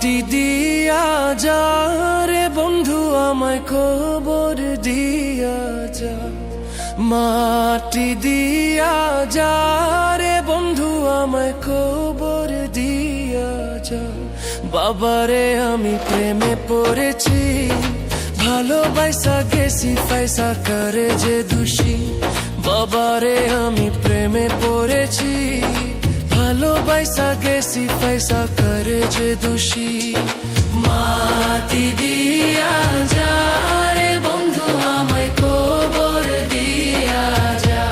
মাটি দিয়া যা রে বন্ধু আমায় খবর দিয়া যা, মাটি দিয়া যা রে বন্ধু আমায় খবর দিয়া যা। বাবারে আমি প্রেমে পড়েছি, ভালোবাসা গেছি পয়সা করে যে দোষী। বাবারে আমি প্রেমে পড়েছি, ভালোবাসা গেছি পয়সা করে যে দোষী। মাটি দিয়া যা রে বন্ধু আমায় খবর দিয়া যা,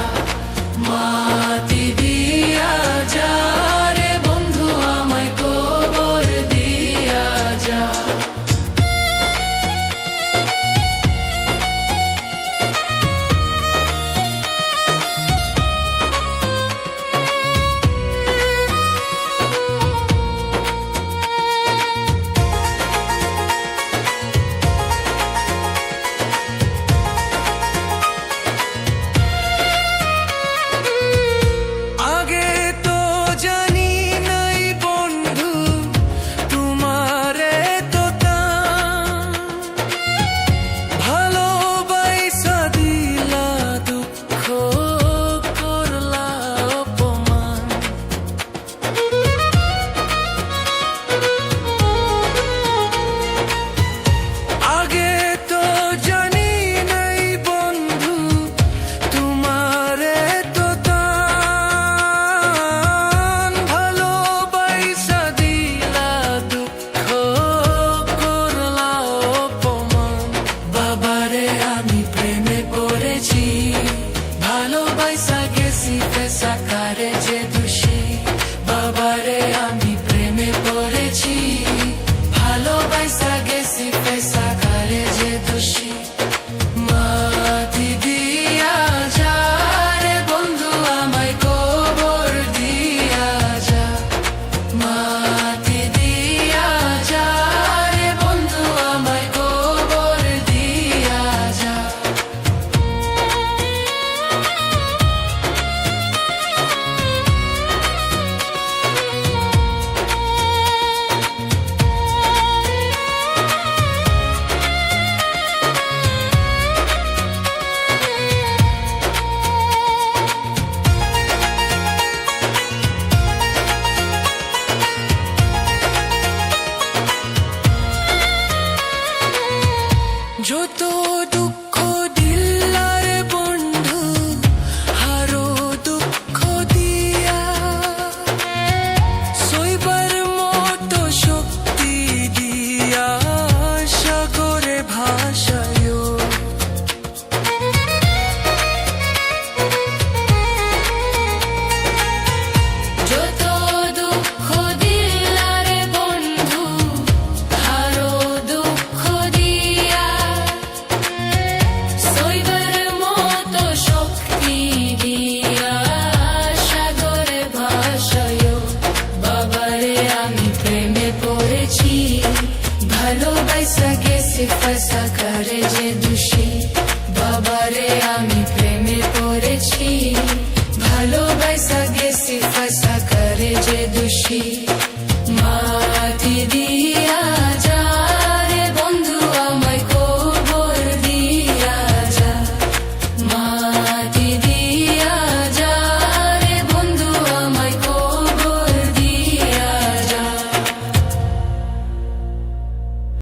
মাটি দিয়া যা রে বন্ধু আমায় খবর দিয়া যা। ভালোবাসা গেছি পয়সা করে যে দোষী। বাবারে আমি প্রেমে পড়েছি, ভালোবাসা গেছি পয়সা করে যে দোষী। মাটি দিয়া যা রে বন্ধু আমায় খবর দিয়া যা, মাটি দিয়া যা রে বন্ধু আমায় খবর দিয়া যা। যত দুঃখ দিলার বন্ধু আরো দুঃখ দিয়া, সইবার মতো শক্তি দিয়া সাগরে ভাসায়। যত দুঃখ দিলার বন্ধু আরো দুঃখ দিয়া, ভালোবাসা গেছি পয়সা করে যে দোষী। বাবারে আমি প্রেমে পড়েছি, ভালোবাসা গেছি পয়সা করে যে দোষী।